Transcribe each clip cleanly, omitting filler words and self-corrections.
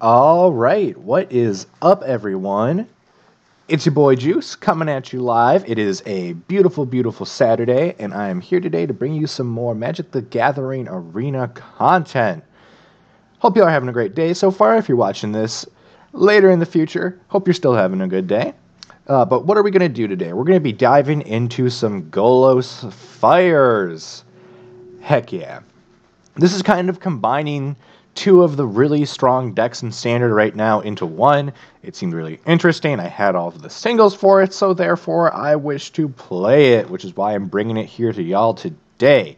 All right, what is up, everyone? It's your boy Juice coming at you live. It is a beautiful, beautiful Saturday, and I am here today to bring you some more Magic the Gathering Arena content. Hope you are having a great day so far. If you're watching this later in the future, hope you're still having a good day. But what are we going to do today? We're going to be diving into some Golos Fires. Heck yeah. This is kind of combining two of the really strong decks in Standard right now into one. It seemed really interesting. I had all of the singles for it, so therefore I wish to play it, which is why I'm bringing it here to y'all today.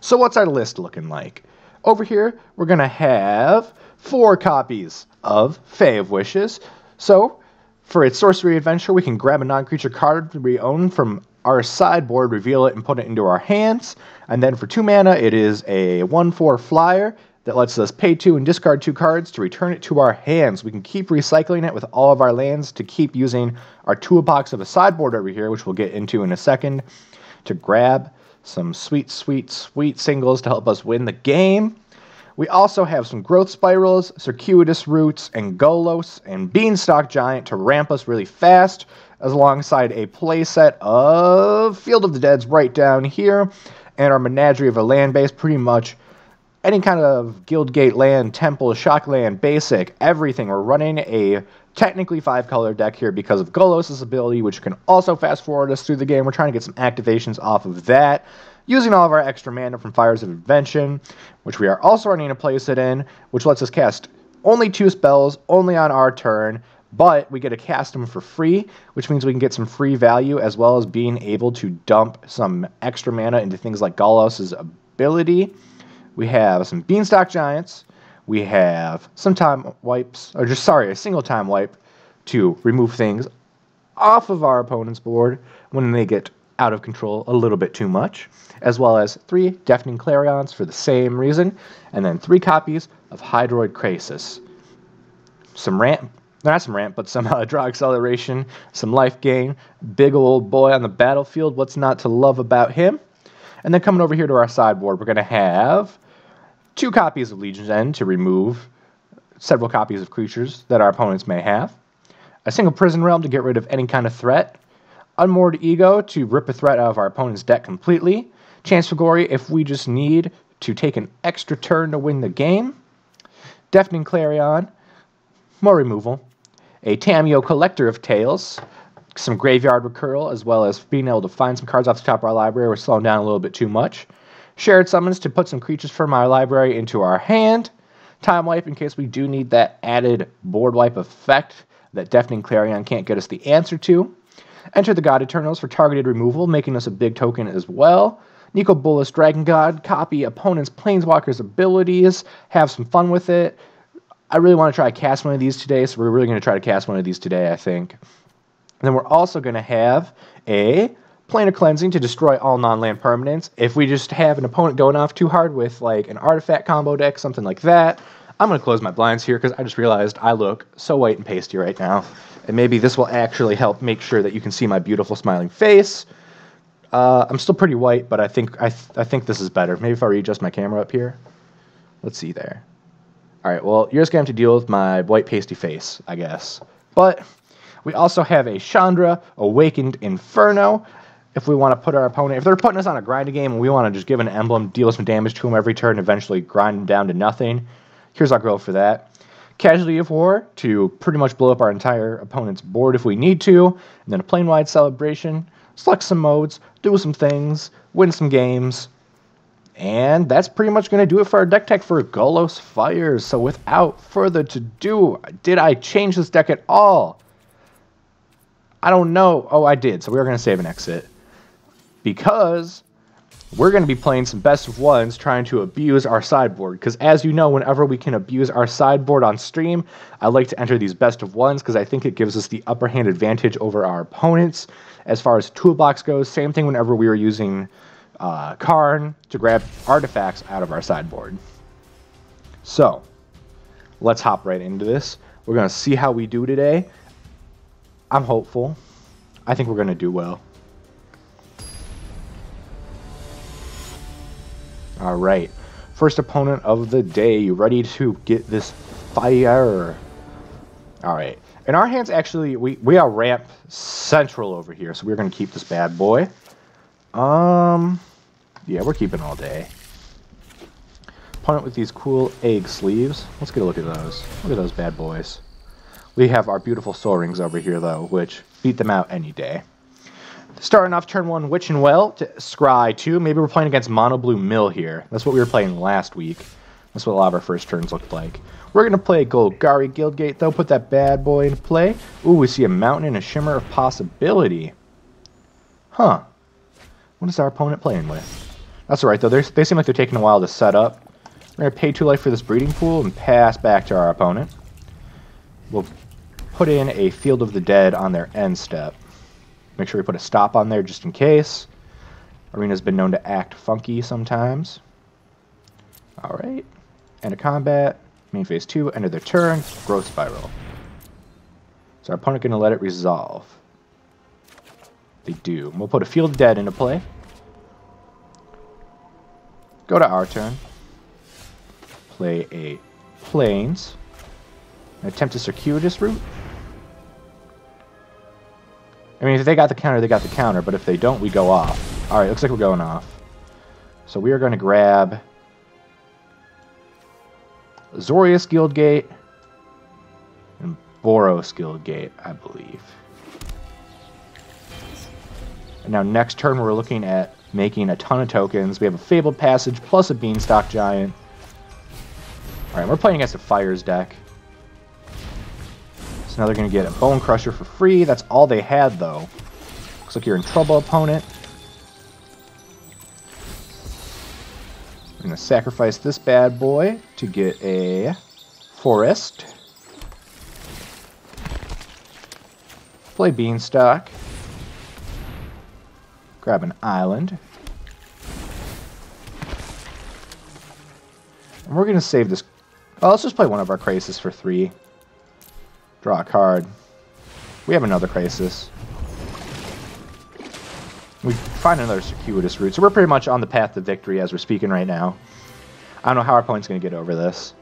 So what's our list looking like? Over here, we're going to have 4 copies of Fae of Wishes. So, for its Sorcery Adventure, we can grab a non-creature card we own from our sideboard, reveal it, and put it into our hands. And then for 2 mana, it is a 1/4 flyer that lets us pay 2 and discard 2 cards to return it to our hands. We can keep recycling it with all of our lands to keep using our toolbox of a sideboard over here, which we'll get into in a second, to grab some sweet, sweet, sweet singles to help us win the game. We also have some Growth Spirals, Circuitous Roots, and Golos, and Beanstalk Giant to ramp us really fast, as alongside a playset of Field of the Deads right down here, and our Menagerie of a land base, pretty much any kind of Guildgate land, Temple, Shock land, basic, everything. We're running a technically 5-color deck here because of Golos' ability, which can also fast forward us through the game. We're trying to get some activations off of that, using all of our extra mana from Fires of Invention, which we are also running a playset in, which lets us cast only 2 spells, only on our turn, but we get to cast them for free, which means we can get some free value, as well as being able to dump some extra mana into things like Golos' ability. We have some Beanstalk Giants. We have some time wipes, or just, sorry, a single time wipe to remove things off of our opponent's board when they get out of control a little bit too much, as well as 3 Deafening Clarions for the same reason, and then 3 copies of Hydroid Krasis. Some ramp, not some ramp, but some draw acceleration, some life gain, big old boy on the battlefield, what's not to love about him? And then coming over here to our sideboard, we're going to have 2 copies of Legion's End to remove several copies of creatures that our opponents may have, a single Prison Realm to get rid of any kind of threat, Unmoored Ego to rip a threat out of our opponent's deck completely, Chance for Glory if we just need to take an extra turn to win the game, Deafening Clarion, more removal, a Tameo Collector of Tales, some Graveyard Recurl, as well as being able to find some cards off the top of our library. We're slowing down a little bit too much. Shared Summons to put some creatures from our library into our hand. Time Wipe in case we do need that added board wipe effect that Deafening Clarion can't get us the answer to. Enter the God Eternals for targeted removal, making us a big token as well. Nico Bolas Dragon God, copy opponent's Planeswalker's abilities, have some fun with it. I really want to try to cast one of these today, so we're really going to try to cast one of these today, I think. And then we're also going to have a Planar Cleansing to destroy all non-land permanents. If we just have an opponent going off too hard with like an artifact combo deck, something like that, I'm going to close my blinds here because I just realized I look so white and pasty right now. And maybe this will actually help make sure that you can see my beautiful smiling face. I'm still pretty white, but I think this is better. Maybe if I readjust my camera up here. Let's see there. All right, well, you're just going to have to deal with my white pasty face, I guess. But we also have a Chandra Awakened Inferno. If we want to put our opponent, if they're putting us on a grind game and we want to just give an emblem, deal some damage to them every turn, eventually grind them down to nothing, here's our girl for that. Casualty of War to pretty much blow up our entire opponent's board if we need to. And then a Plane-Wide Celebration, select some modes, do some things, win some games. And that's pretty much going to do it for our deck tech for Golos Fires. So without further ado, did I change this deck at all? I don't know. Oh, I did. So we're going to save and exit, because we're going to be playing some best of ones trying to abuse our sideboard. Because as you know, whenever we can abuse our sideboard on stream, I like to enter these best of ones because I think it gives us the upper hand advantage over our opponents. As far as toolbox goes, same thing whenever we were using Karn to grab artifacts out of our sideboard. So let's hop right into this. We're going to see how we do today. I'm hopeful. I think we're going to do well. All right. First opponent of the day. You ready to get this fire. All right. In our hands, actually, we are ramp central over here, so we're going to keep this bad boy. Yeah, we're keeping all day. Opponent with these cool egg sleeves. Let's get a look at those. Look at those bad boys. We have our beautiful soul rings over here, though, which beat them out any day. Starting off turn 1, Witch and Well to Scry 2. Maybe we're playing against Mono Blue Mill here. That's what we were playing last week. That's what a lot of our first turns looked like. We're going to play Golgari Guildgate, though. Put that bad boy into play. Ooh, we see a mountain and a shimmer of possibility. Huh. What is our opponent playing with? That's alright, though. They seem like they're taking a while to set up. We're going to pay 2 life for this breeding pool and pass back to our opponent. We'll put in a Field of the Dead on their end step. Make sure we put a stop on there just in case. Arena's been known to act funky sometimes. Alright. End of combat. Main phase 2. End of their turn. Growth Spiral. Is our opponent going to let it resolve? They do. We'll put a Field of Dead into play. Go to our turn. Play a Plains. Attempt a circuitous route. I mean, if they got the counter, they got the counter, but if they don't, we go off. Alright, looks like we're going off. So we are going to grab Azorius Guildgate and Boros Guildgate, I believe. And now next turn, we're looking at making a ton of tokens. We have a Fabled Passage plus a Beanstalk Giant. Alright, we're playing against a Fires deck. So now they're going to get a Bone Crusher for free. That's all they had, though. Looks like you're in trouble, opponent. We're going to sacrifice this bad boy to get a Forest. Play Beanstalk. Grab an Island. And we're going to save this. Oh, let's just play one of our Crisis for 3. Draw a card. We have another Crisis. We find another circuitous route. So we're pretty much on the path to victory as we're speaking right now. I don't know how our opponent's going to get over this.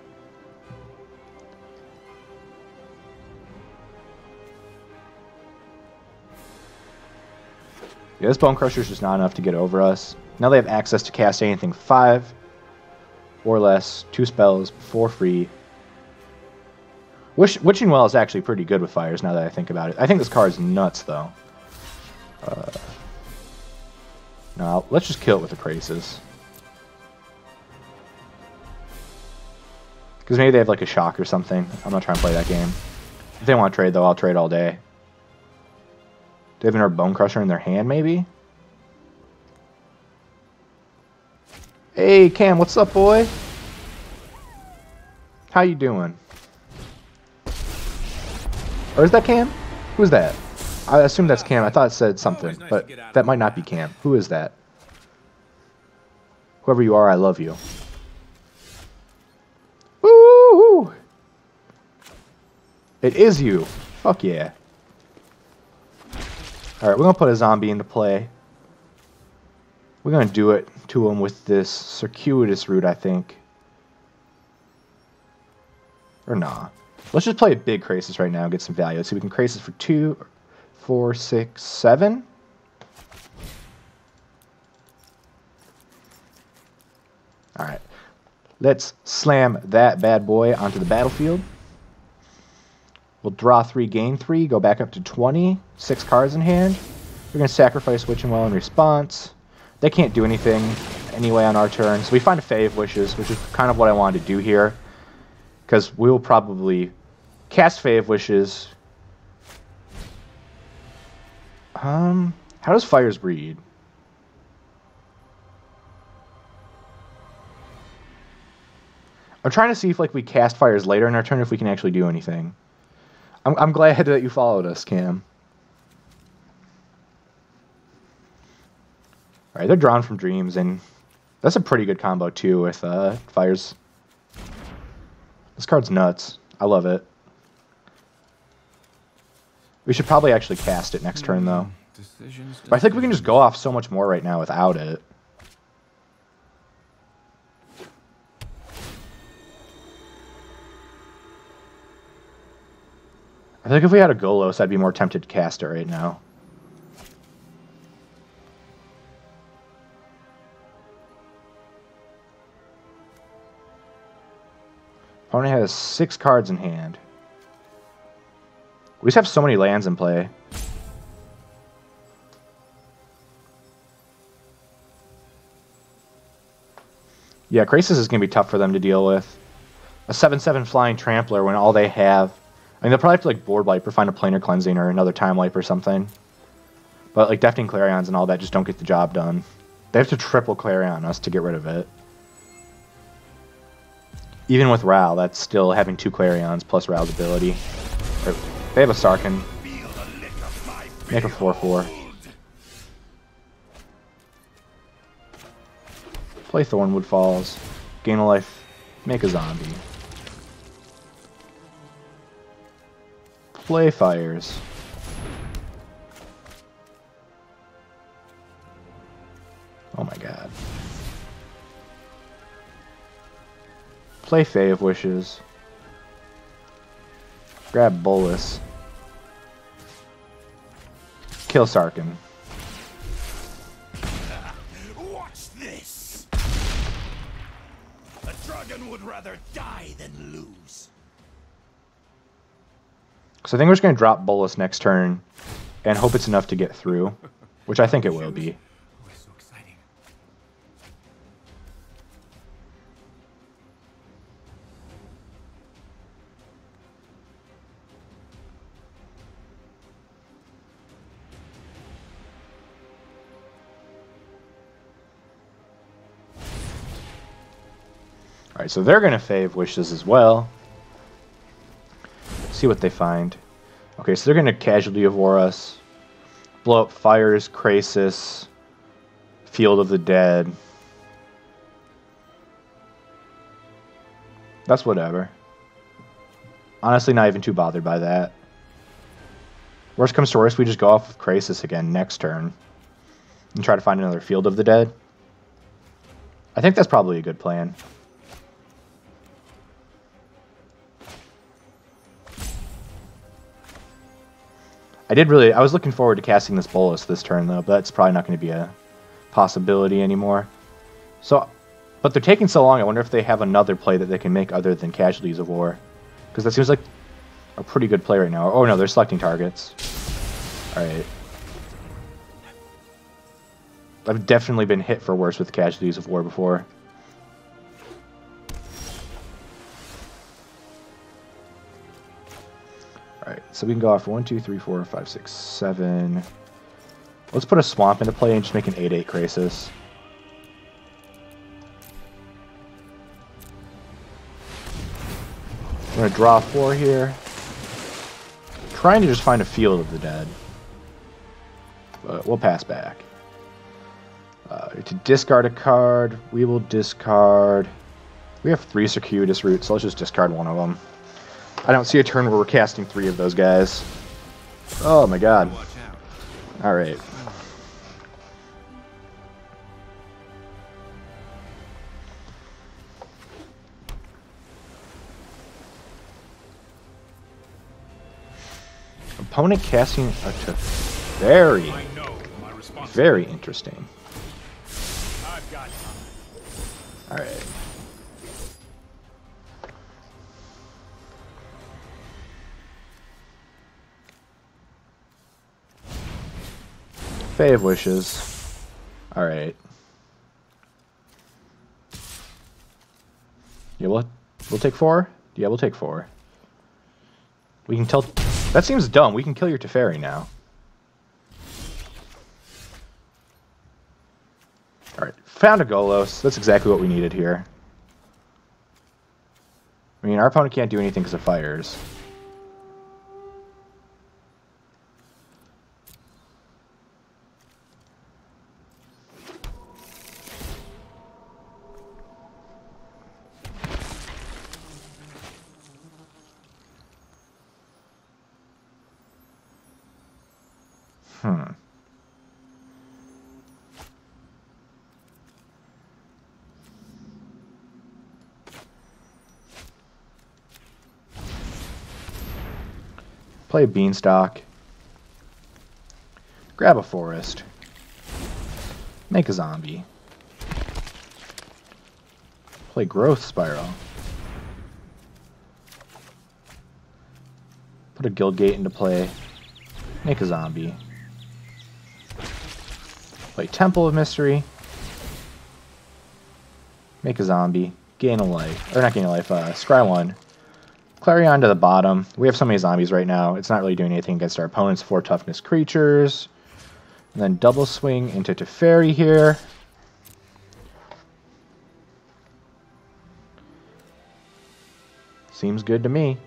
Yeah, this Bone Crusher is just not enough to get over us. Now they have access to cast anything 5 or less, 2 spells for free. Witching Well is actually pretty good with fires now that I think about it. I think this card is nuts, though. No, let's just kill it with a Crisis. Because maybe they have like a shock or something. I'm not trying to play that game. If they want to trade, though, I'll trade all day. Do they have another Bone Crusher in their hand, maybe? Hey, Cam, what's up, boy? How you doing? Or is that Cam? Who's that? I assume that's Cam. I thought it said something, but that might not be Cam. Who is that? Whoever you are, I love you. Woo! It is you. Fuck yeah. Alright, we're going to put a zombie into play. We're going to do it to him with this circuitous route, I think. Or nah. Let's just play a big Crisis right now and get some value. So we can Crisis for 2, 4, 6, 7. Alright. Let's slam that bad boy onto the battlefield. We'll draw 3, gain 3, go back up to 20. 6 cards in hand. We're going to sacrifice Witching Well in response. They can't do anything anyway on our turn. So we find a Fae of Wishes, which is kind of what I wanted to do here. Because we'll probably cast Fae of Wishes. How does Fires breed? I'm trying to see if like we cast Fires later in our turn if we can actually do anything. I'm glad that you followed us, Cam. Alright, they're drawn from Dreams, and that's a pretty good combo too with Fires. This card's nuts. I love it. We should probably actually cast it next turn, though. But I think we can just go off so much more right now without it. I think if we had a Golos, I'd be more tempted to cast it right now. Opponent has 6 cards in hand. We just have so many lands in play. Yeah, Krasis is going to be tough for them to deal with. A 7/7 Flying Trampler when all they have... I mean, they'll probably have to like Board Wipe or find a Planar Cleansing or another Time Wipe or something. But like Deafening Clarions and all that just don't get the job done. They have to triple Clarion us to get rid of it. Even with Ral, that's still having 2 Clarions plus Ral's ability. They have a Sarkhan. Make a 4/4. Play Thornwood Falls. Gain a life. Make a zombie. Play Fires. Oh my god. Play Fae of Wishes. Grab Golos. Kill Sarkhan. Watch this. A dragon would rather die than lose. So I think we're just going to drop Golos next turn and hope it's enough to get through, which I think it will be. So exciting. Alright, so they're going to Fave Wishes as well. See what they find. Okay, so they're going to Casualty of War us. Blow up Fires, Krasis, Field of the Dead. That's whatever. Honestly, not even too bothered by that. Worst comes to worst, we just go off with Krasis again next turn. And try to find another Field of the Dead. I think that's probably a good plan. I was looking forward to casting this Golos this turn, though, but that's probably not going to be a possibility anymore. So, but they're taking so long, I wonder if they have another play that they can make other than Casualties of War. Because that seems like a pretty good play right now. Oh no, they're selecting targets. Alright. I've definitely been hit for worse with Casualties of War before. Alright, so we can go off 1, 2, 3, 4, 5, 6, 7. Let's put a Swamp into play and just make an 8/8 Krasis. I'm going to draw 4 here. Trying to just find a Field of the Dead. But we'll pass back. To discard a card, we will discard... We have 3 Circuitous Roots, so let's just discard one of them. I don't see a turn where we're casting 3 of those guys. Oh my god. Alright. Opponent casting a Teferi. Very interesting. Alright. Fae of Wishes. Alright. Yeah, we'll take 4? Yeah, we'll take 4. We can tell... That seems dumb. We can kill your Teferi now. Alright, found a Golos. That's exactly what we needed here. I mean, our opponent can't do anything because of Fires. Play a Beanstalk. Grab a Forest. Make a Zombie. Play Growth Spiral. Put a Guild Gate into play. Make a Zombie. Play Temple of Mystery. Make a Zombie. Gain a life. Or not gain a life, scry 1. Clarion to the bottom. We have so many zombies right now, it's not really doing anything against our opponents. 4 toughness creatures. And then double swing into Teferi here. Seems good to me.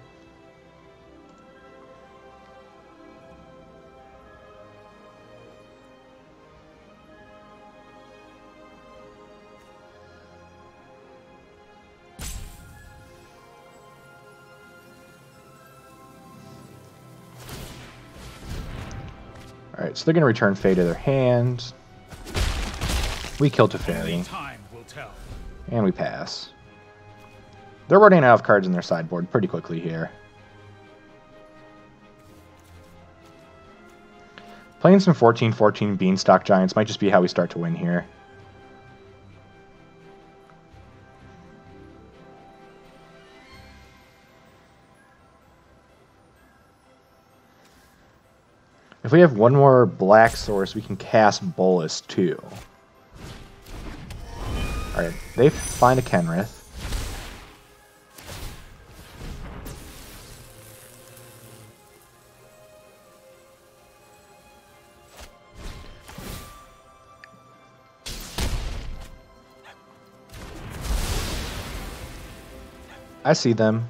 Alright, so they're going to return Fae to their hands. We kill Teferi. And we pass. They're running out of cards in their sideboard pretty quickly here. Playing some 14/14 Beanstalk Giants might just be how we start to win here. If we have one more black source, we can cast Golos too. Alright, they find a Kenrith. I see them.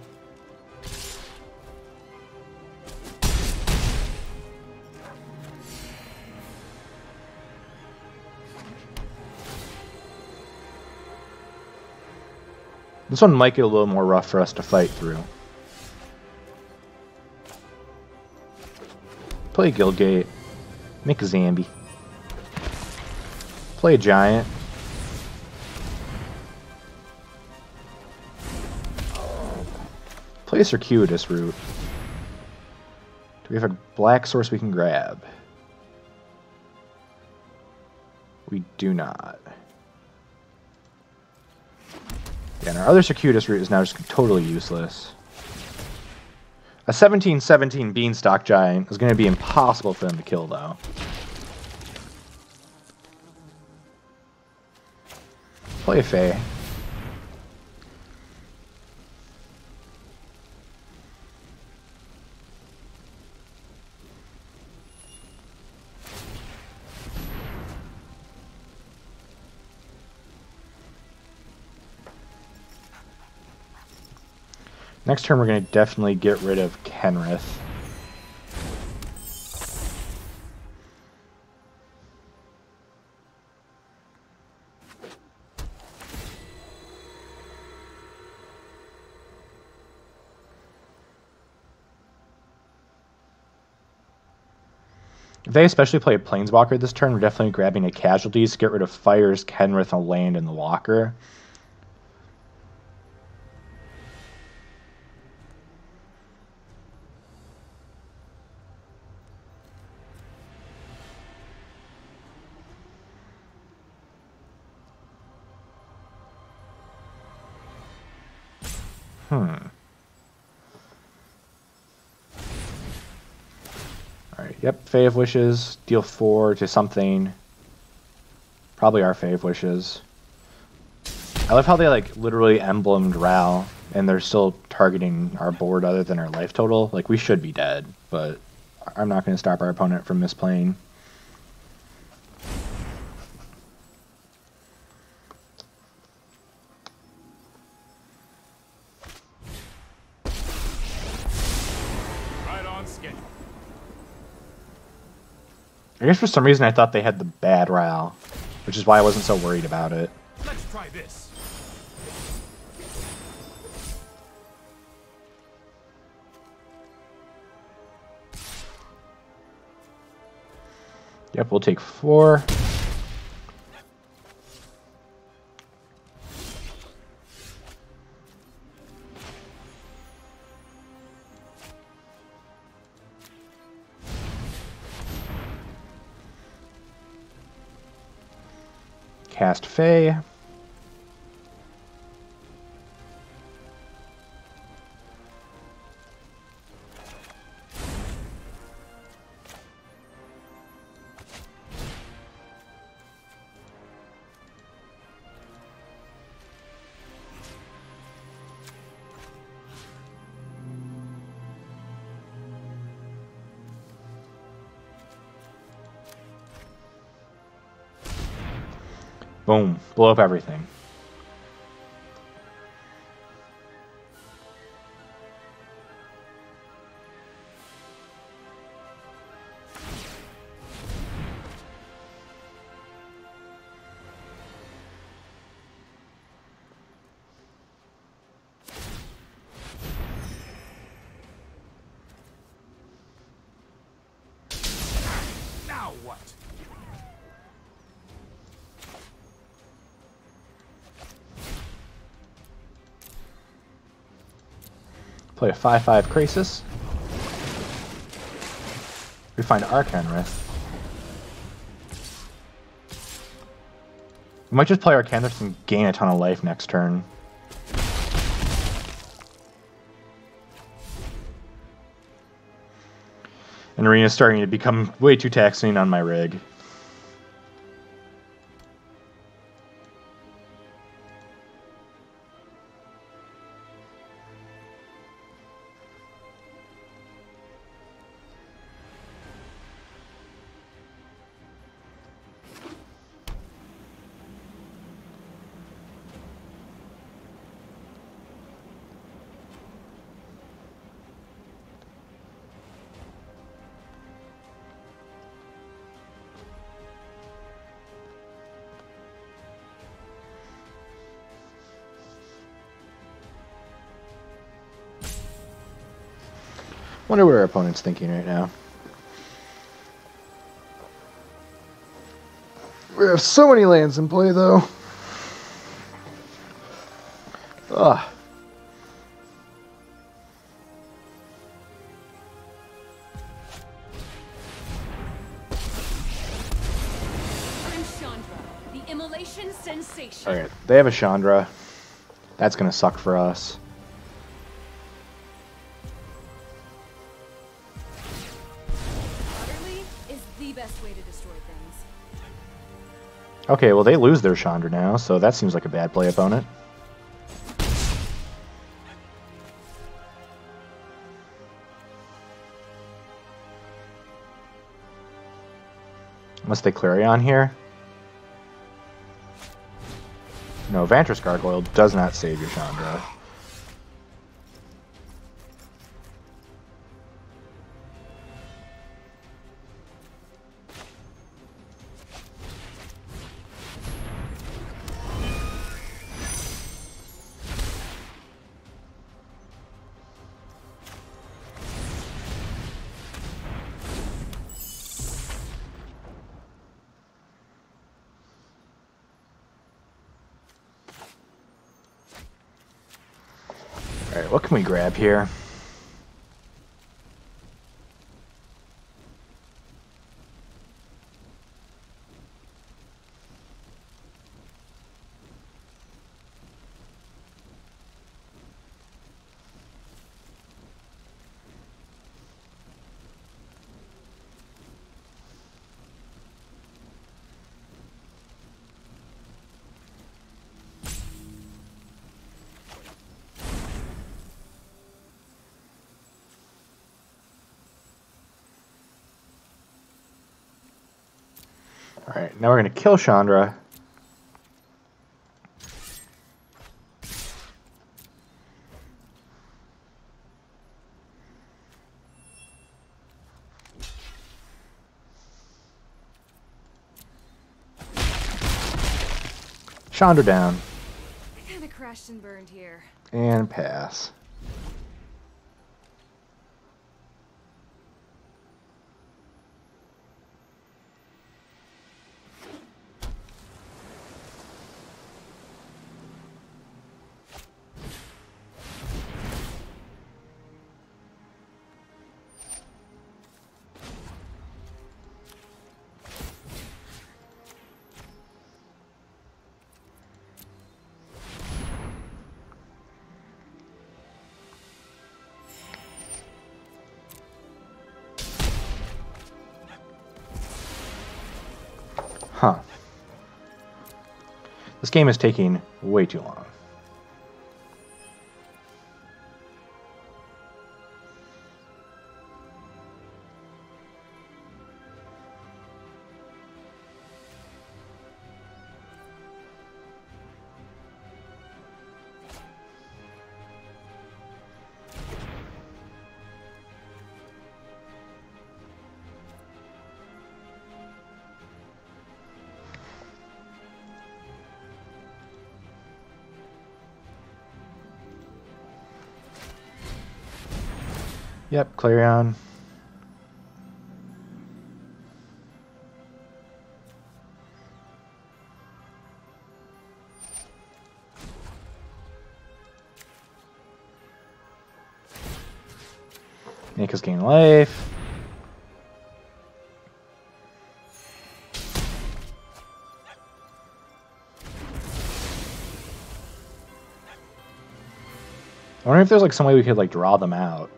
This one might get a little more rough for us to fight through. Play a Guild Gate. Make a Zambi. Play a Giant. Play a Circuitous Route. Do we have a black source we can grab? We do not. Yeah, and our other Circuitous Route is now just totally useless. A 17/17 Beanstalk Giant is going to be impossible for them to kill, though. Play a Fae. Next turn, we're going to definitely get rid of Kenrith. If they especially play a Planeswalker this turn, we're definitely grabbing a Casualties to get rid of Fires, Kenrith, a land, and the Walker. Alright, yep, Fae of Wishes, deal 4 to something. Probably our Fae of Wishes. I love how they, like, literally emblemed Ral, and they're still targeting our board other than our life total. Like, we should be dead, but I'm not going to stop our opponent from misplaying. I guess for some reason I thought they had the bad Ral, which is why I wasn't so worried about it. Let's try this. Yep, we'll take 4. Cast Fae. Boom. Blow up everything. Now what? Play a 5/5 Krasis. We find Archon Rift. We might just play Archon Rift and gain a ton of life next turn. And Arena's starting to become way too taxing on my rig. Wonder what our opponent's thinking right now. We have so many lands in play, though. Ugh. The immolation sensation. Alright, they have a Chandra. That's gonna suck for us. Utterly is the best way to destroy things. Okay, well they lose their Chandra now, so that seems like a bad play opponent. Unless they Clarion here. No, Vantress Gargoyle does not save your Chandra. Alright, what can we grab here? Alright, now we're going to kill Chandra. Chandra down. I kinda crashed and burned here. And pass. game is taking way too long. Yep, Clarion. Nika's gaining life. I wonder if there's like some way we could like draw them out.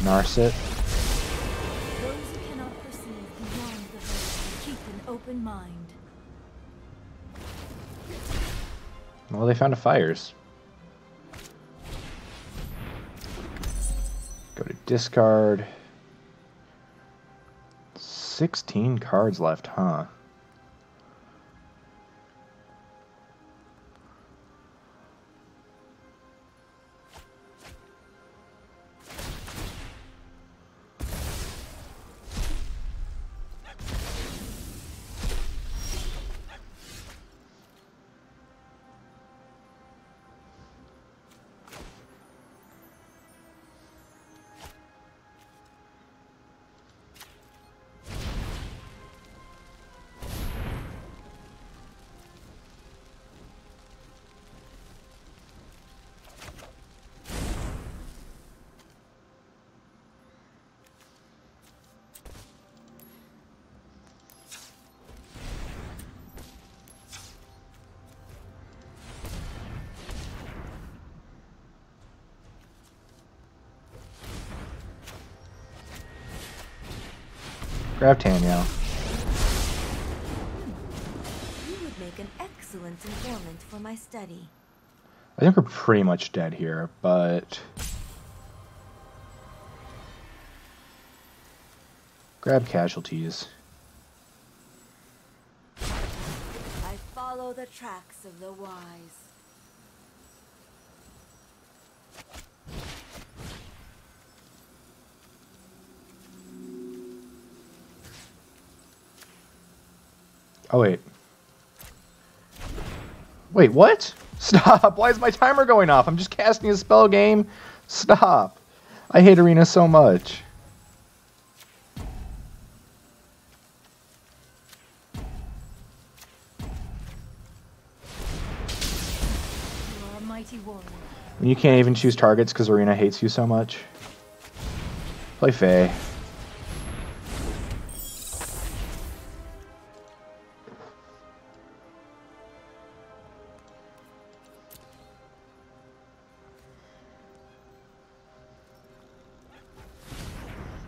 Narset. Those who cannot perceive beyond the veil keep an open mind. Well, they found a fires. Go to discard. 16 cards left, huh? Grab Tanya. You would make an excellent informant for my study. I think we're pretty much dead here, but... Grab casualties. I follow the tracks of the wise. Oh, wait. Wait, what? Stop! Why is my timer going off? I'm just casting a spell game. Stop. I hate Arena so much. You are a mighty warrior. You can't even choose targets because Arena hates you so much. Play Faye.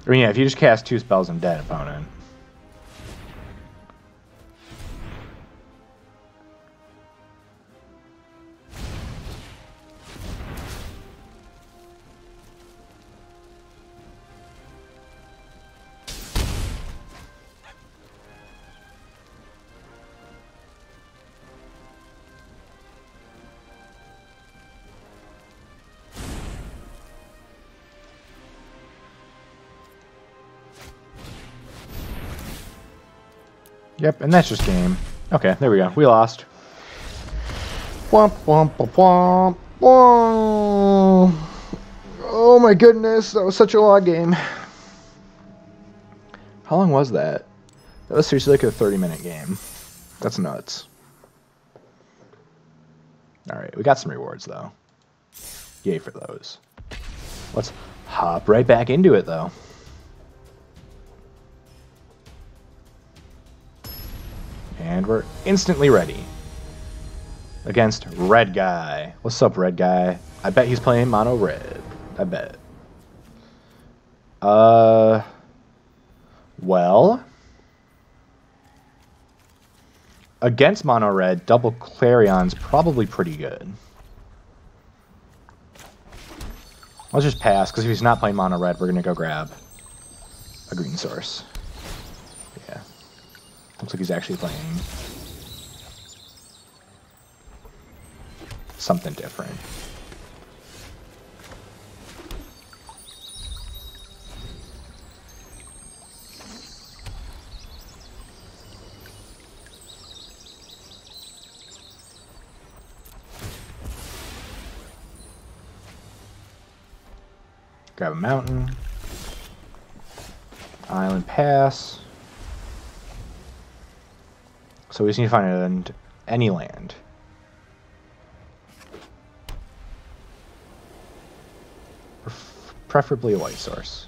I mean, yeah, if you just cast 2 spells, I'm dead, opponent. Yep, and that's just game. Okay, there we go. We lost. Womp, womp, womp, womp, womp. Oh my goodness, that was such a long game. How long was that? That was seriously like a 30-minute game. That's nuts. Alright, we got some rewards though. Yay for those. Let's hop right back into it, though. And we're instantly ready. Against Red Guy. What's up, Red Guy? I bet he's playing mono red. I bet. Well, against mono red, double Clarion's probably pretty good. Let's just pass, because if he's not playing mono red, we're going to go grab a green source. Yeah. Looks like he's actually playing something different. Grab a mountain. Island pass. So we just need to find any land. Preferably a white source.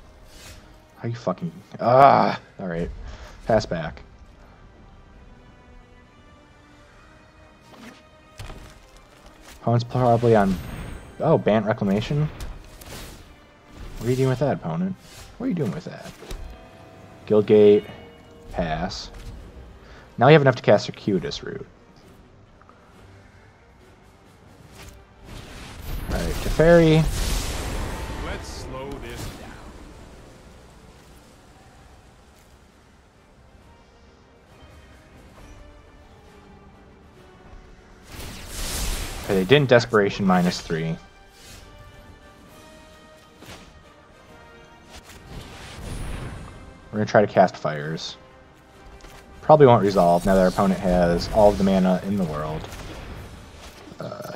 How you fucking... Ah! Alright. Pass back. Opponent's probably on... Oh, Bant Reclamation? What are you doing with that, opponent? What are you doing with that? Guildgate. Pass. Now we have enough to cast Circuitous Route. Alright, Teferi. Let's slow this down. Okay, they didn't Desperation -3. We're going to try to cast Fires. Probably won't resolve now that our opponent has all of the mana in the world.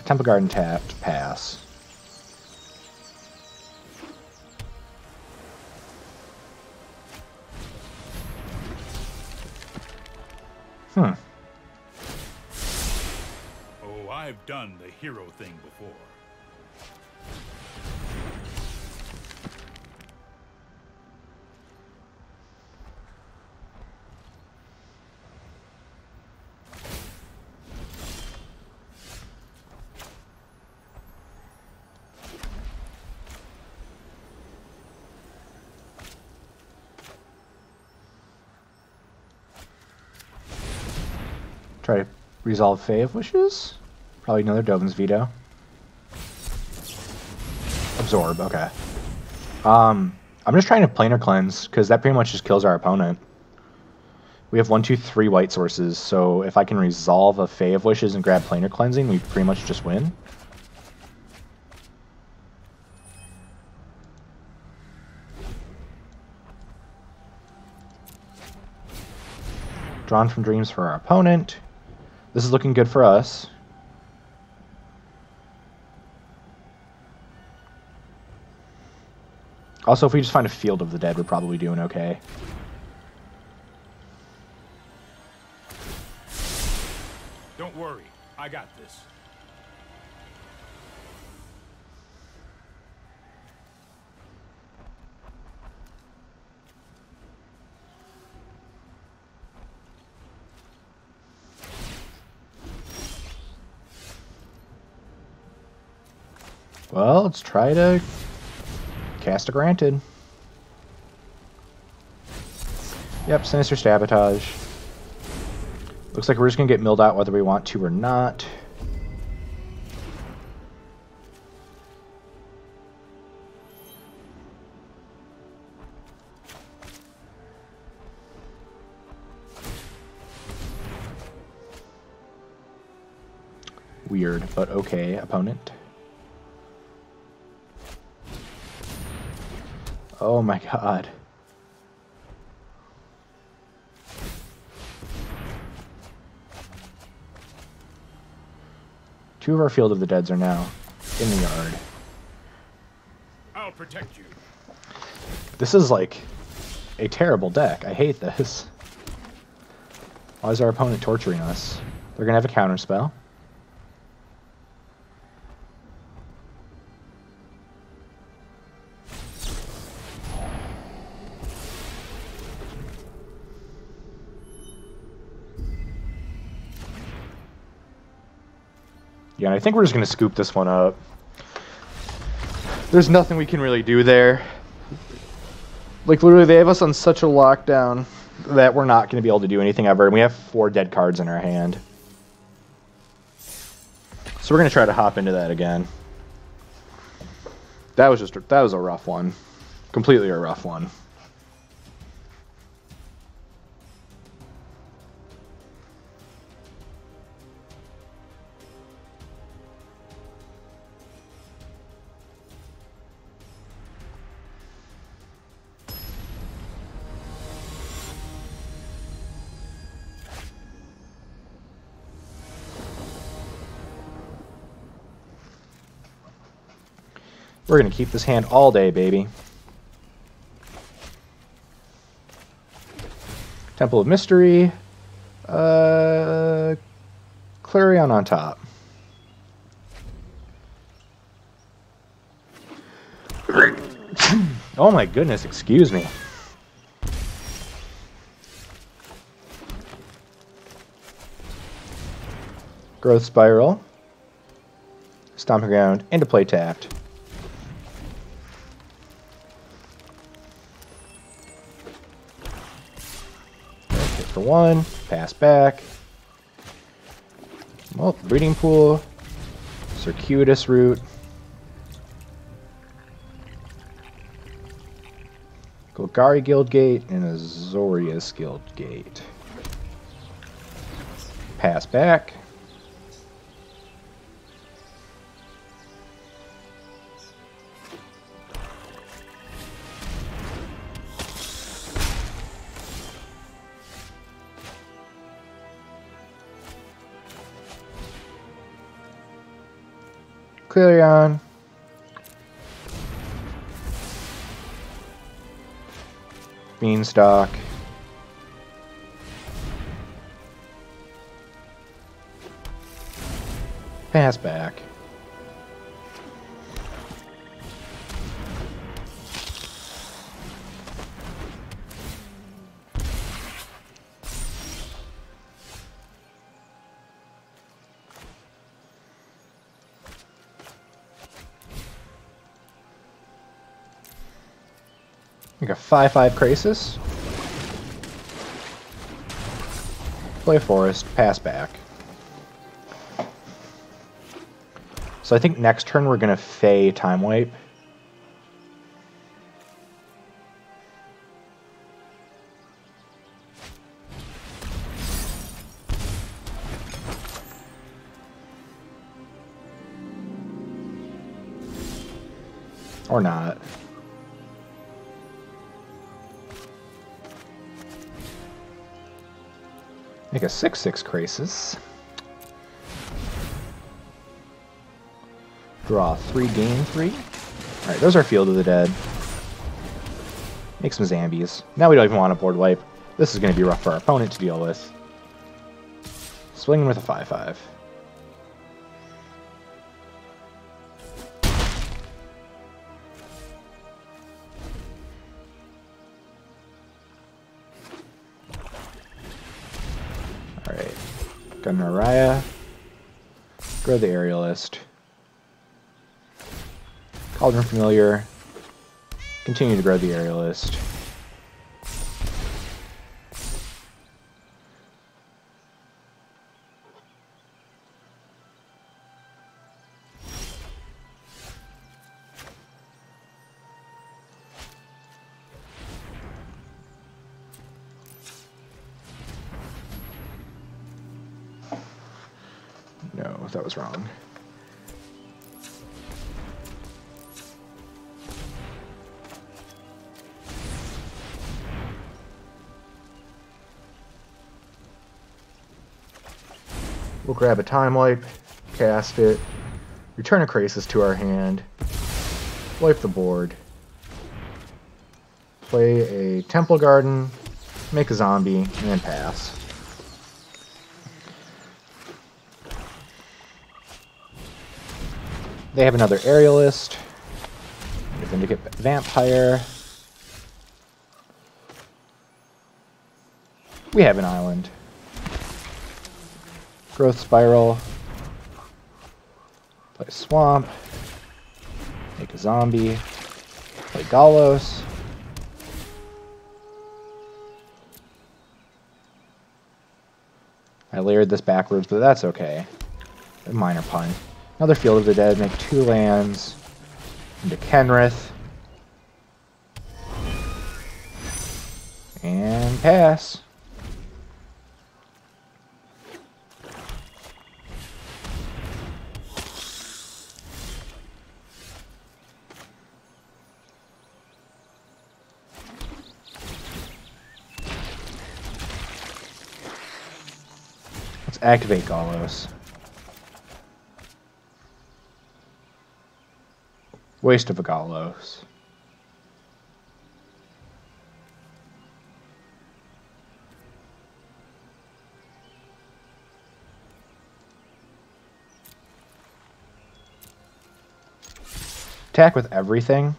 Temple Garden tapped. Pass. Oh, I've done the hero thing before. Try to resolve Fae of Wishes. Probably another Dovin's Veto. Absorb, okay. I'm just trying to Planar Cleanse, because that pretty much just kills our opponent. We have 1, 2, 3 white sources, so if I can resolve a Fae of Wishes and grab Planar Cleansing, we pretty much just win. Drawn from Dreams for our opponent. This is looking good for us. Also, if we just find a Field of the Dead, we're probably doing okay. Don't worry, I got this. Well, let's try to cast a Granted. Yep, Sinister Sabotage. Looks like we're just going to get milled out whether we want to or not. Weird, but okay, opponent. Oh my god. Two of our Field of the Deads are now in the yard. I'll protect you. This is like a terrible deck. I hate this. Why is our opponent torturing us? They're gonna have a counter spell. Yeah, and I think we're just going to scoop this one up. There's nothing we can really do there. Like, literally, they have us on such a lockdown that we're not going to be able to do anything ever. And we have 4 dead cards in our hand. So we're going to try to hop into that again. That was a rough one. Completely a rough one. We're going to keep this hand all day, baby. Temple of Mystery. Clarion on top. Oh my goodness, excuse me. Growth Spiral. Stomping Ground. Into play tapped. For 1, pass back. Well, Breeding Pool, Circuitous Route, Golgari Guild Gate, and Azorius Guild Gate. Pass back. Clarion. Beanstalk. Pass back. Like a 5/5 Krasis. Play Forest, pass back. So I think next turn we're gonna Fey Time Wipe. Or not. Make a 6/6 Krasis. Draw 3, gain 3. Alright, those are Field of the Dead. Make some Zambies. Now we don't even want a board wipe. This is going to be rough for our opponent to deal with. Swinging with a 5/5. Alright. Gunraya. Grow the Aerialist. Cauldron Familiar. Continue to grow the Aerialist. No, that was wrong. We'll grab a Time Wipe, cast it, return a Krasis to our hand, wipe the board, play a Temple Garden, make a zombie, and then pass. They have another Aerialist, Vindicate Vampire. We have an island. Growth Spiral. Play Swamp. Make a zombie. Play Golos. I layered this backwards, but that's okay. A minor pun. Another Field of the Dead. Make 2 lands into Kenrith. And pass. Let's activate Golos. Waste of a Golos. Attack with everything.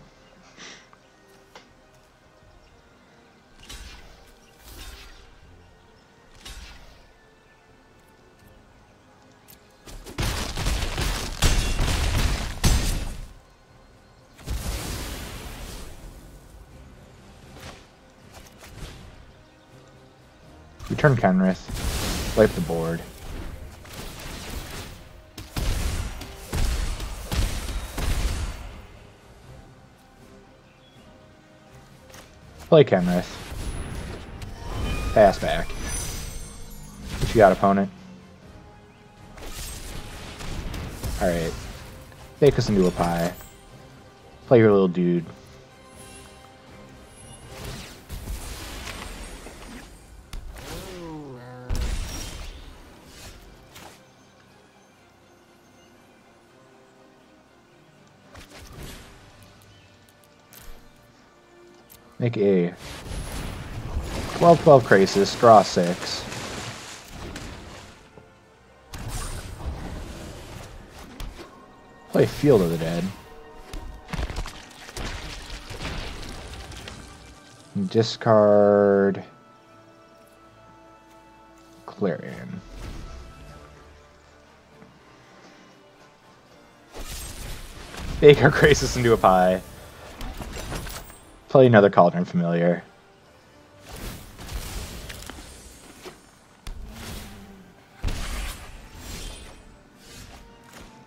Return Kenrith. Wipe the board. Play Kenrith. Pass back. What you got, opponent? Alright. Bake us into a pie. Play your little dude. Make a 12/12 Crisis, draw 6. Play Field of the Dead. Discard Clarion. Bake our Crisis into a pie. Play another Cauldron Familiar.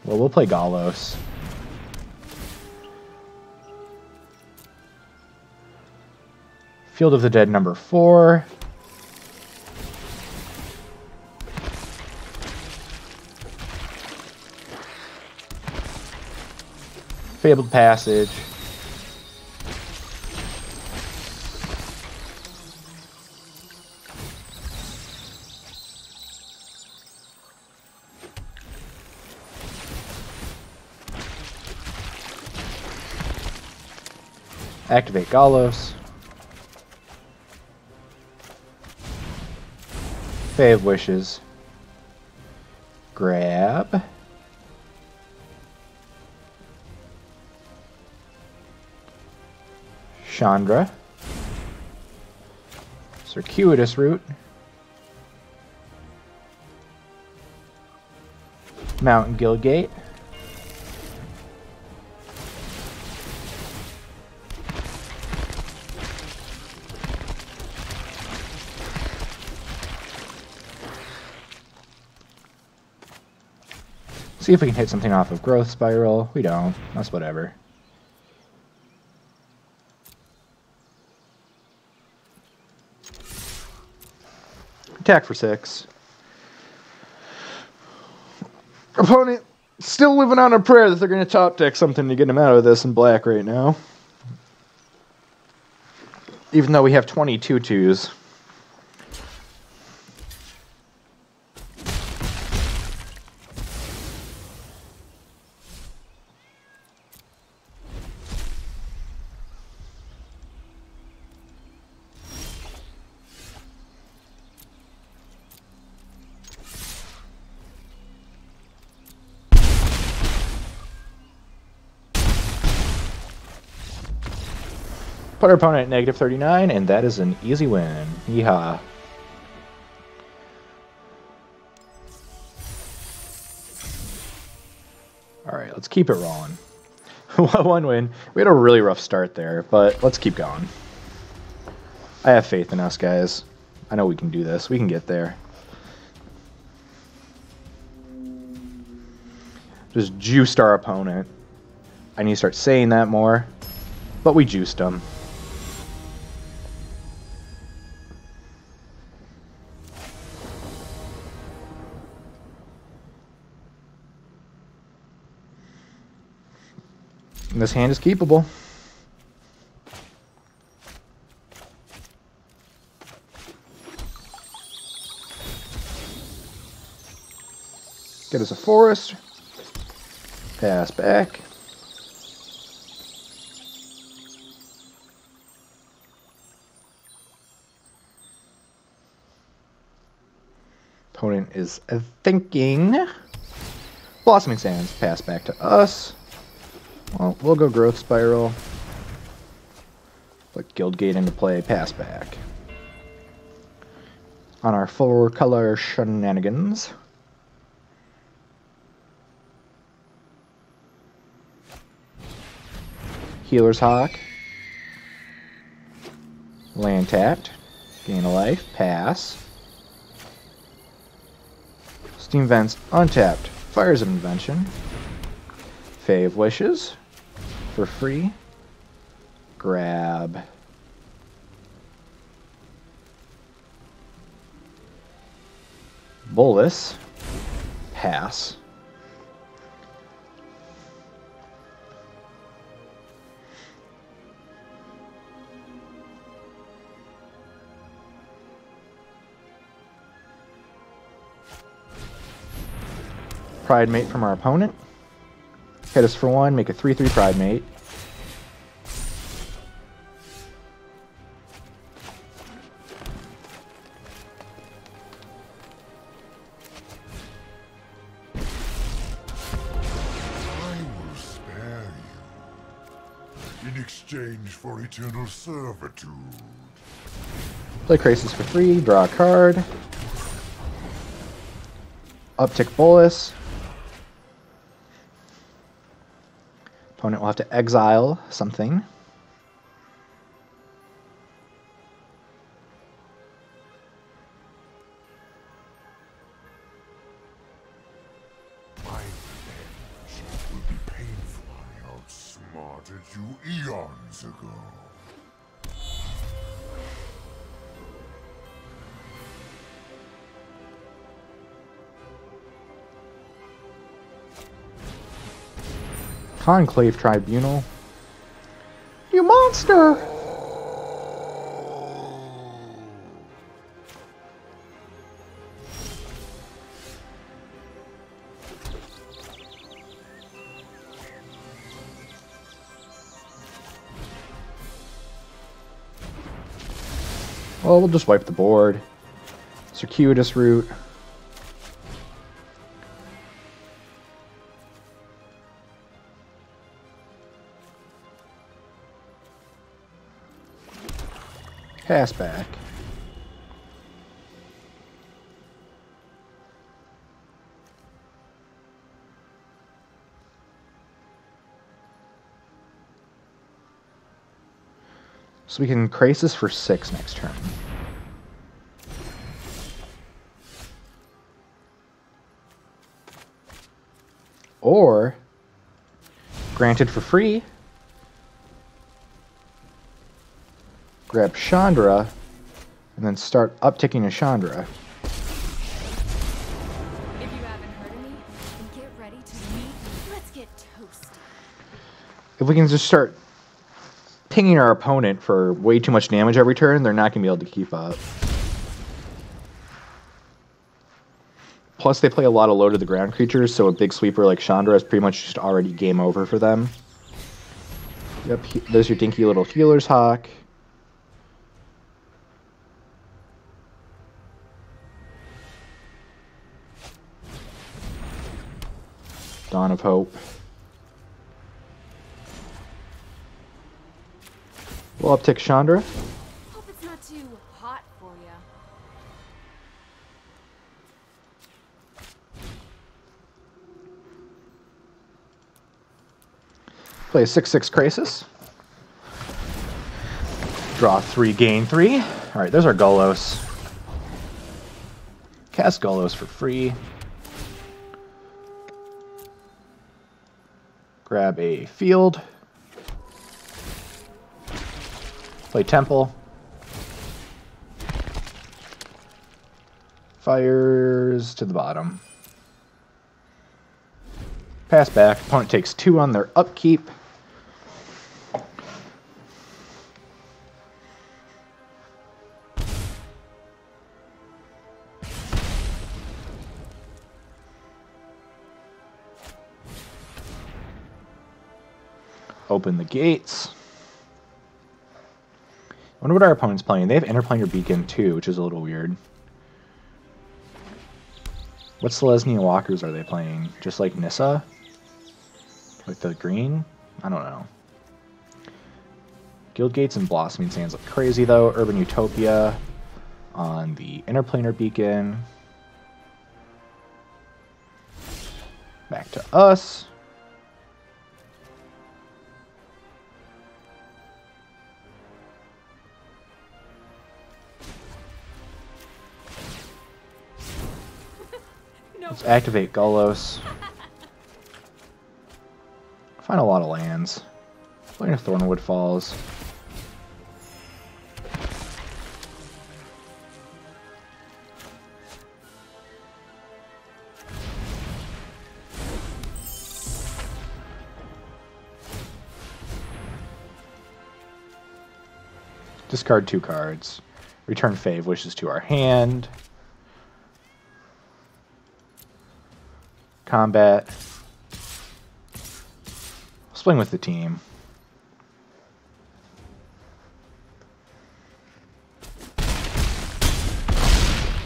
Well, we'll play Golos. Field of the Dead number 4. Fabled Passage. Activate Golos. Fae of Wishes. Grab. Chandra. Circuitous Route. Mountain Guildgate. See if we can hit something off of Growth Spiral. We don't. That's whatever. Attack for 6. Opponent still living on a prayer that they're going to top deck something to get him out of this in black right now. Even though we have 22 twos. Put our opponent at -39, and that is an easy win. Yeehaw. Alright, Let's keep it rolling. 1 win. We had a really rough start there, but let's keep going. I have faith in us, guys. I know we can do this. We can get there. Just juiced our opponent. I need to start saying that more, but we juiced him. And this hand is keepable. Get us a forest. Pass back. Opponent is thinking. Blossoming Sands. Pass back to us. Well, we'll go Growth Spiral. Put Guildgate into play. Pass back. On our 4-color shenanigans. Healer's Hawk. Land tapped. Gain a life. Pass. Steam Vents untapped. Fires of Invention. Fae of Wishes. For free. Grab. Bolus. Pass. Pride Mate from our opponent. Hit us for 1, make a 3/3 Pride Mate. I will spare you in exchange for eternal servitude. Play Crisis for free, draw a card. Uptick Bolus. Opponent will have to exile something. My revenge will be painful. I outsmarted you eons ago. Conclave Tribunal. You monster! Well, we'll just wipe the board. Circuitous Route. Pass back. So we can Crisis for 6 next turn. Or granted for free. Grab Chandra, and then start upticking a Chandra. If you haven't heard of me, then get ready to meet me. Let's get toasted. If we can just start pinging our opponent for way too much damage every turn, they're not going to be able to keep up. Plus, they play a lot of low to the ground creatures, so a big sweeper like Chandra is pretty much just already game over for them. Yep, there's your dinky little Healer's Hawk. Dawn of Hope. We'll uptick Chandra. Hope it's not too hot for you. Play a 6/6 Krasis. Draw 3, gain 3. Alright, there's our Golos. Cast Golos for free. Grab a field. Play Temple. Fires to the bottom. Pass back. Opponent takes 2 on their upkeep. Open the gates. I wonder what our opponent's playing. They have Interplanar Beacon too, which is a little weird. What Selesnya Walkers are they playing? Just like Nissa? With the green? I don't know. Guild Gates and Blossoming Sands look crazy though. Urban Utopia on the Interplanar Beacon. Back to us. Let's activate Golos. Find a lot of lands. Playing Thornwood Falls. Discard 2 cards. Return Fave Wishes to our hand. Combat. Swing with the team.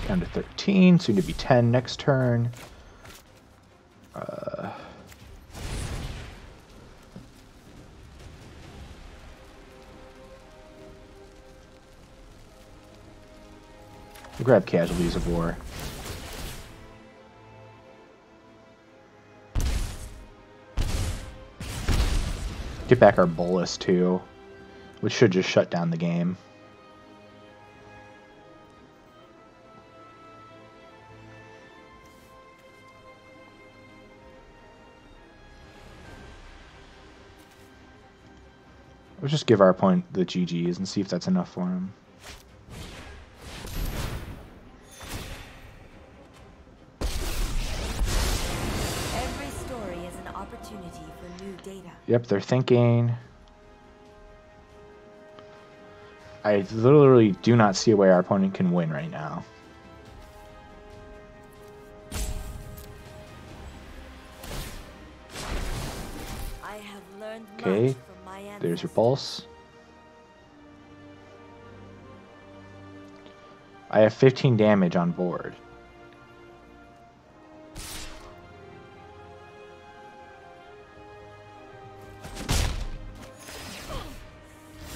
Down to 13, soon to be 10 next turn. We'll grab Casualties of War. Get back our Bolus too, which should just shut down the game. Let's just give our opponent the GGs and see if that's enough for him. Every story is an opportunity for new data. Yep, they're thinking. I literally do not see a way our opponent can win right now. I have learned Okay, much from my ancestors. there's your pulse. I have 15 damage on board.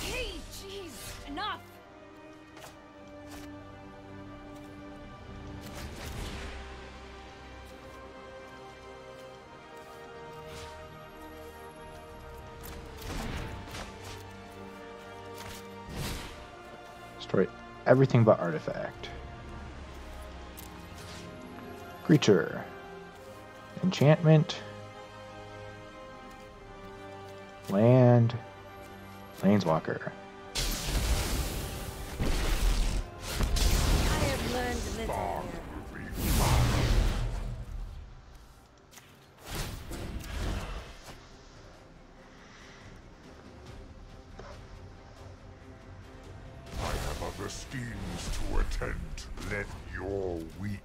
Hey, jeez, enough! Destroy everything but artifact. Creature. Enchantment. Land. Planeswalker. I have learned little here. I have other schemes to attend to. Let your weak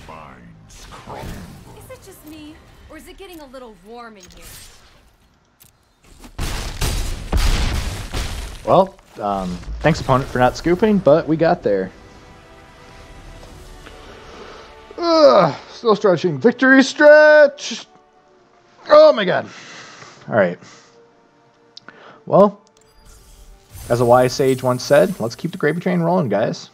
minds crumble. Is it just me, or is it getting a little warm in here? Well, thanks opponent for not scooping, but we got there. Still stretching. Victory stretch! Oh my god. Alright. Well, as a wise sage once said, let's keep the gravy train rolling, guys.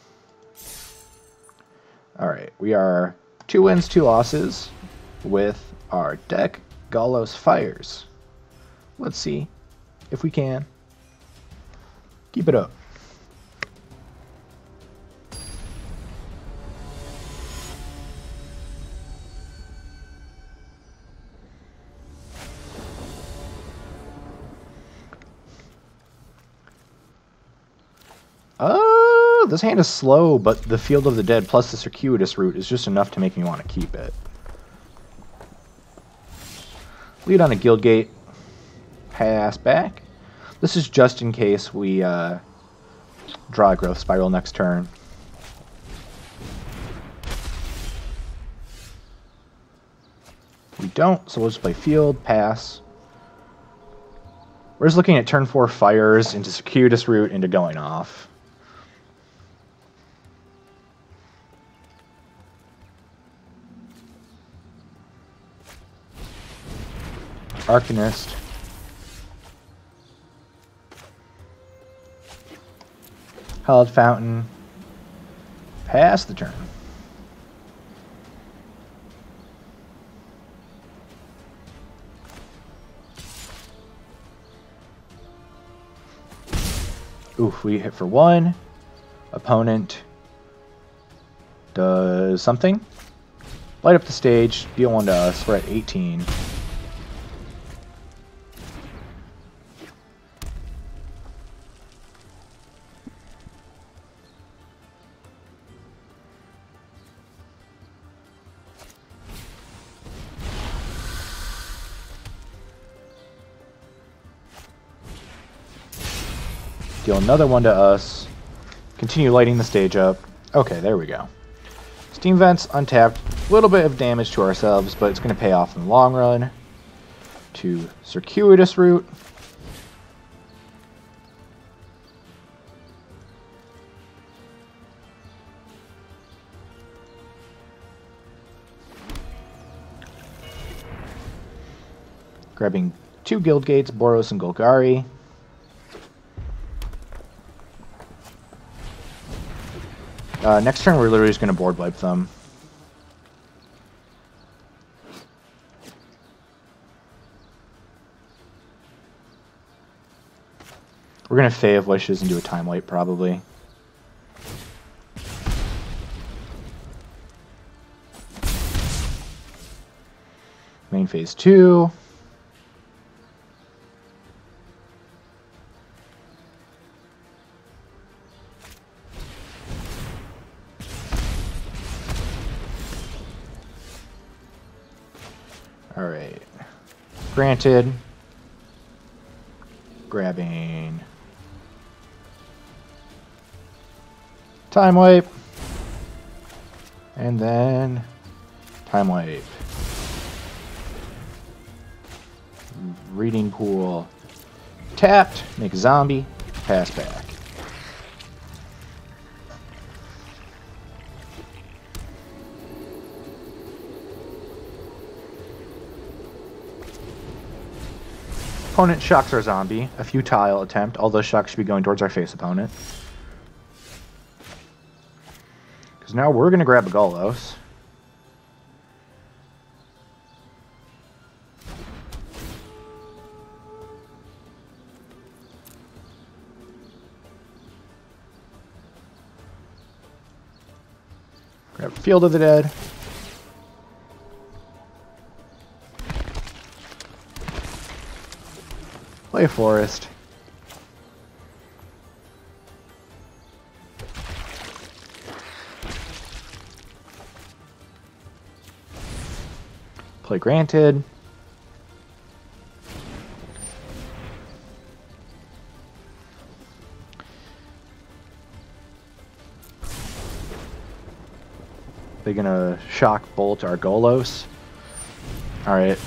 Alright, we are 2 wins, 2 losses with our deck, Golos Fires. Let's see if we can. Keep it up. This hand is slow, but the Field of the Dead plus the circuitous route is just enough to make me want to keep it. Lead on a Guild Gate. Pass back. This is just in case we draw a Growth Spiral next turn. We don't, so we'll just play Field, pass. We're just looking at turn 4 fires into circuitous route into going off. Arcanist. Hallowed Fountain. Pass the turn. Oof, we hit for 1. Opponent does something. Light up the stage, deal 1 to us. We're at 18. Deal another 1 to us. Continue lighting the stage up. Okay, there we go. Steam Vents, untapped. A little bit of damage to ourselves, but it's going to pay off in the long run. To Circuitous Route. Grabbing 2 Guild Gates, Boros and Golgari. Next turn, we're literally just going to board wipe them. We're going to Fae of Wishes and do a time wipe, probably. Main phase 2. Alright. Granted. Grabbing time wipe. And then time wipe. Reading pool. Tapped. Make a zombie. Pass back. Opponent shocks our zombie. A futile attempt. All those shocks should be going towards our face opponent. Because now we're going to grab a Golos. Grab Field of the Dead. Play a Forest. Play Granted. They're gonna shock bolt our Golos. Alright.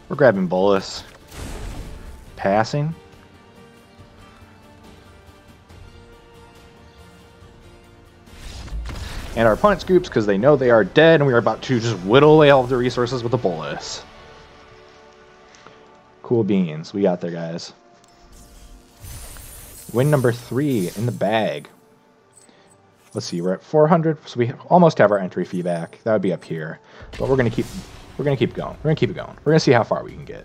We're grabbing Bolus. Passing. And our opponent scoops because they know they are dead and we are about to just whittle away all of the resources with the Bolus. Cool beans. We got there, guys. Win number 3 in the bag. Let's see, we're at 400, so we almost have our entry fee back. That would be up here. But we're going to keep We're going to keep going. We're going to keep it going. We're going to see how far we can get.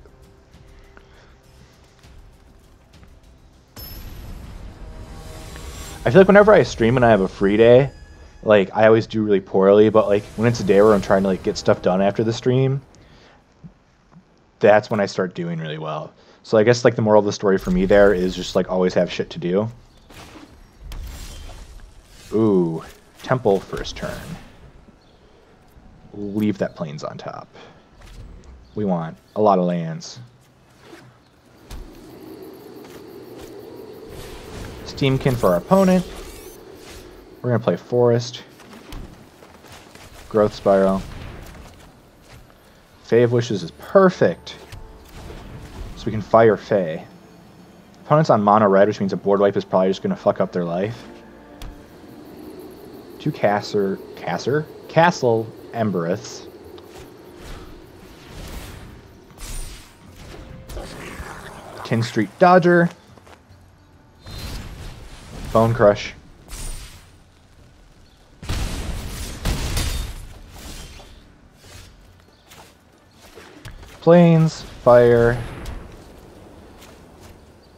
I feel like whenever I stream and I have a free day, like, I always do really poorly, but, like, when it's a day where I'm trying to, like, get stuff done after the stream, that's when I start doing really well. So I guess, like, the moral of the story for me there is just, like, always have shit to do. Ooh, temple first turn. Leave that plains on top. We want a lot of lands. Steamkin for our opponent. We're going to play Forest. Growth Spiral. Fae of Wishes is perfect. So we can fire Fae. Opponent's on mono red, which means a board wipe is probably just going to fuck up their life. 2 Castle Embereths. Tin Street Dodger. Bone Crush. Plains, Fire.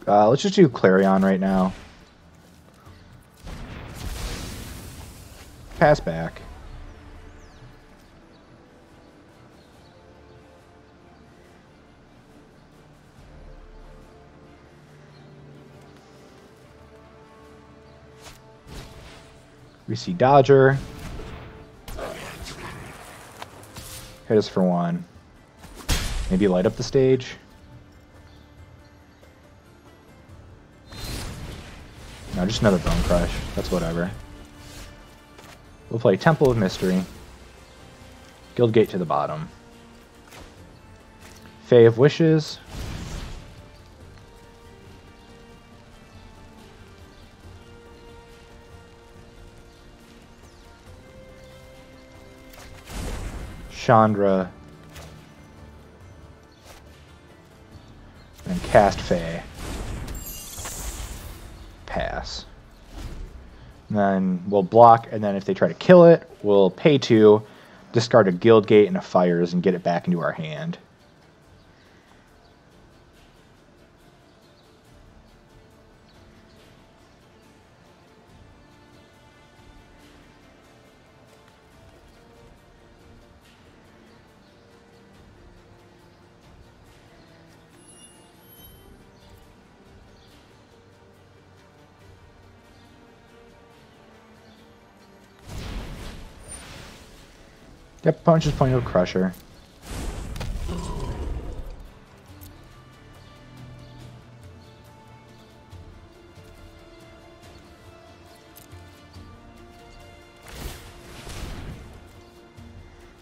Let's just do Clarion right now. Pass back. We see Dodger. Hit us for 1. Maybe light up the stage. No, just another Bone Crush. That's whatever. We'll play Temple of Mystery. Guildgate to the bottom. Fae of Wishes. Chandra. And cast Fae. Pass. And then we'll block, and then if they try to kill it, we'll pay 2, discard a Guildgate and a Fires, and get it back into our hand. Yep, punch is playing with Crusher.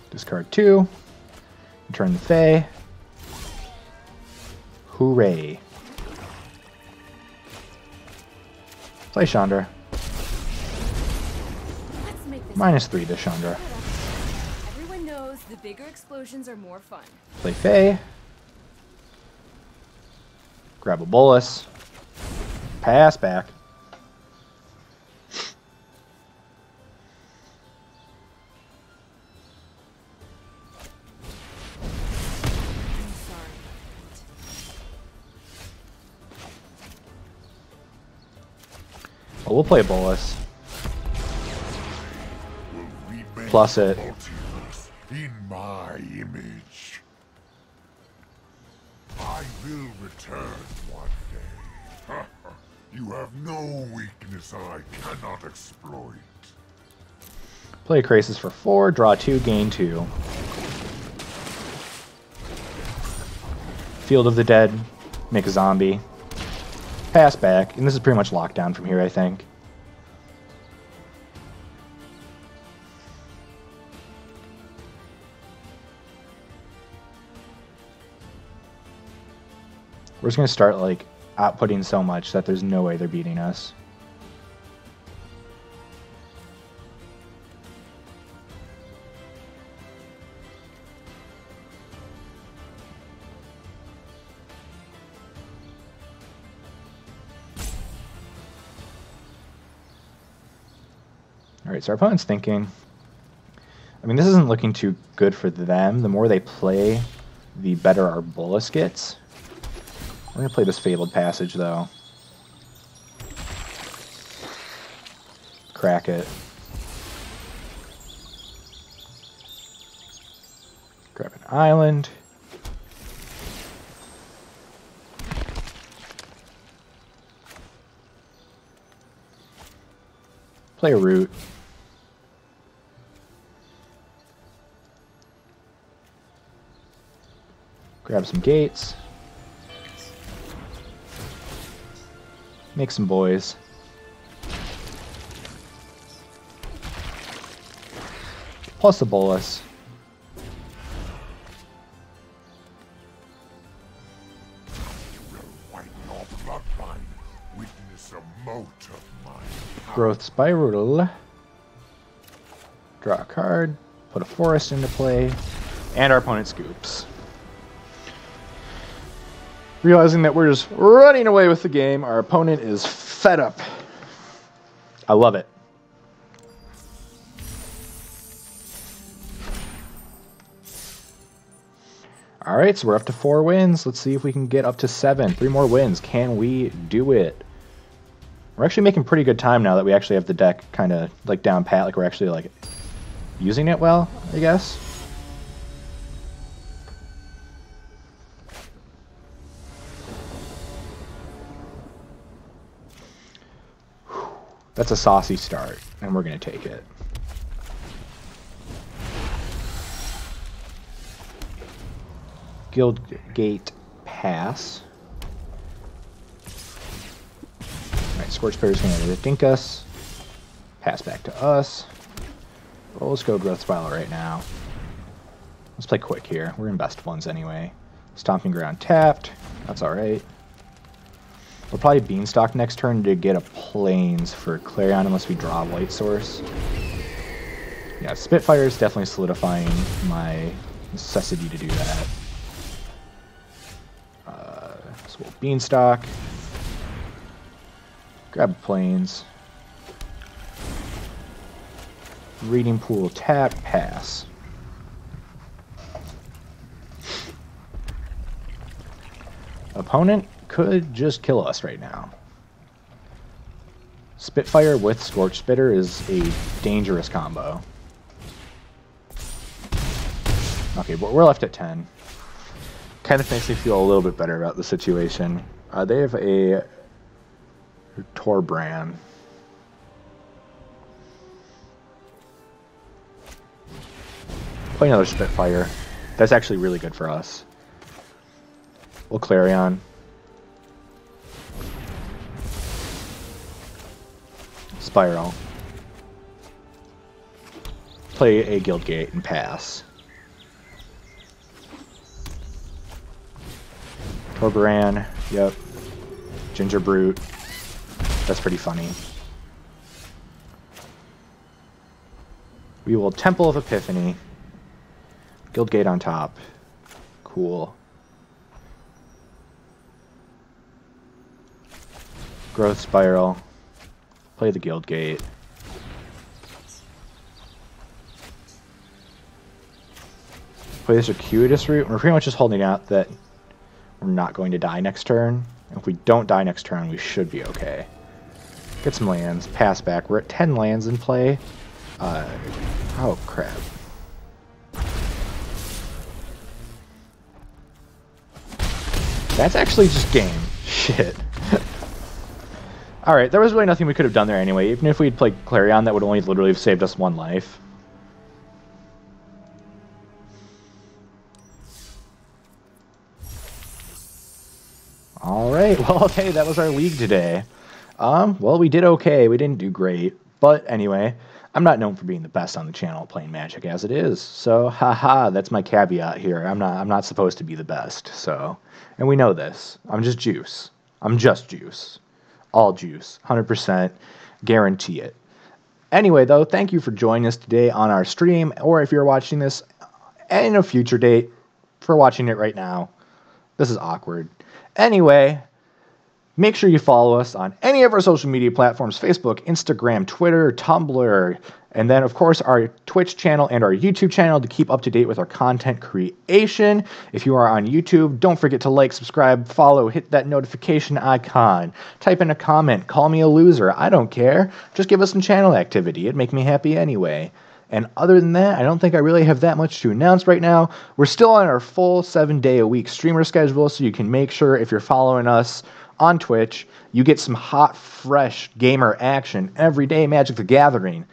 Discard 2. Return the Fae. Hooray. Play Chandra. Let's make this -3 to Chandra. Everyone knows the bigger explosions are more fun. Play Fae. Grab a Bolus. Pass back. I'm sorry. Well, we'll play a Bolus. Plus it. In my image. I will return one day. You have no weakness I cannot exploit. Play a Krasis for 4, draw 2, gain 2. Field of the Dead, make a zombie. Pass back, and this is pretty much lockdown from here, I think. We're just going to start, like, outputting so much that there's no way they're beating us. Alright, so our opponent's thinking, I mean, this isn't looking too good for them. The more they play, the better our Golos gets. I'm going to play this Fabled Passage, though. Crack it. Grab an island. Play a root. Grab some gates. Make some boys. Plus a bolus. Wipe your bloodline. Witness a mote of mine. Growth Spiral. Draw a card. Put a forest into play. And our opponent scoops. Realizing that we're just running away with the game, our opponent is fed up. I love it. All right, so we're up to 4 wins. Let's see if we can get up to 7. 3 more wins. Can we do it? We're actually making pretty good time now that we actually have the deck kind of like down pat. Like we're actually like using it well, I guess. That's a saucy start, and we're going to take it. Guildgate pass. Alright, Scorch Bear is going to dink us. Pass back to us. Well, let's go Growth Spiral right now. Let's play quick here. We're in best ones anyway. Stomping Ground tapped. That's alright. We'll probably Beanstalk next turn to get a Plains for Clarion unless we draw a Light Source. Yeah, Spitfire is definitely solidifying my necessity to do that. So we'll Beanstalk. Grab a Plains. Reading Pool tap, pass. Opponent could just kill us right now. Spitfire with Scorch Spitter is a dangerous combo. Okay, but we're left at 10. Kind of makes me feel a little bit better about the situation. They have a Torbran. Play another Spitfire. That's actually really good for us. We'll Clarion. Spiral. Play a Guildgate and pass. Torbran, yep. Ginger Brute. That's pretty funny. We will Temple of Epiphany. Guildgate on top. Cool. Growth Spiral. Play the Guildgate. Play the Circuitous Route. We're pretty much just holding out that we're not going to die next turn. If we don't die next turn, we should be okay. Get some lands. Pass back. We're at 10 lands in play. Oh, crap. That's actually just game. Shit. Alright, there was really nothing we could have done there anyway. Even if we'd played Clarion, that would only literally have saved us 1 life. Alright, well, okay, that was our league today. Well, we did okay. We didn't do great. But anyway, I'm not known for being the best on the channel playing Magic as it is. So, haha, that's my caveat here. I'm not supposed to be the best. So, and we know this. I'm just juice. I'm just juice. All juice. 100%. Guarantee it. Anyway, though, thank you for joining us today on our stream, or if you're watching this in a future date, for watching it right now. This is awkward. Anyway, Make sure you follow us on any of our social media platforms, Facebook, Instagram, Twitter, Tumblr, and then, of course, our Twitch channel and our YouTube channel to keep up to date with our content creation. If you are on YouTube, don't forget to like, subscribe, follow, hit that notification icon, type in a comment, call me a loser. I don't care. Just give us some channel activity. It'd make me happy anyway. And other than that, I don't think I really have that much to announce right now. We're still on our full 7-day-a-week streamer schedule, so you can make sure if you're following us on Twitch, you get some hot, fresh gamer action every day. Magic the Gathering.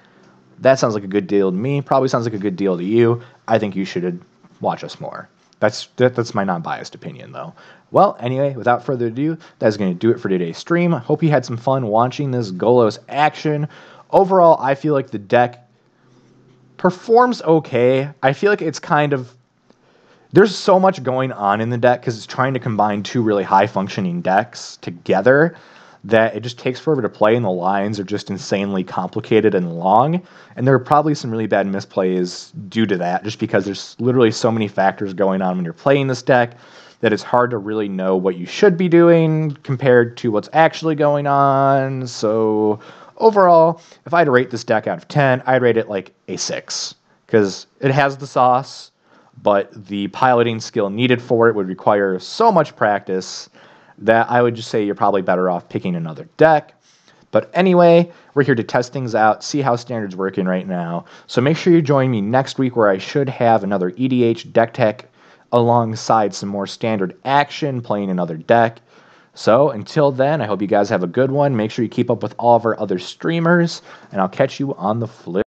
That sounds like a good deal to me. Probably sounds like a good deal to you. I think you should watch us more. That's my non-biased opinion, though. Well, anyway, without further ado, that's going to do it for today's stream. Hope you had some fun watching this Golos action. Overall, I feel like the deck performs okay. I feel like it's kind of... There's so much going on in the deck because it's trying to combine two really high-functioning decks together that it just takes forever to play, and the lines are just insanely complicated and long. And there are probably some really bad misplays due to that, just because there's literally so many factors going on when you're playing this deck that it's hard to really know what you should be doing compared to what's actually going on. So overall, if I had to rate this deck out of 10, I'd rate it like a 6, because it has the sauce, but the piloting skill needed for it would require so much practice that I would just say you're probably better off picking another deck. But anyway, we're here to test things out, see how Standard's working right now. So make sure you join me next week, where I should have another EDH deck tech alongside some more Standard action, playing another deck. So until then, I hope you guys have a good one. Make sure you keep up with all of our other streamers, and I'll catch you on the flip.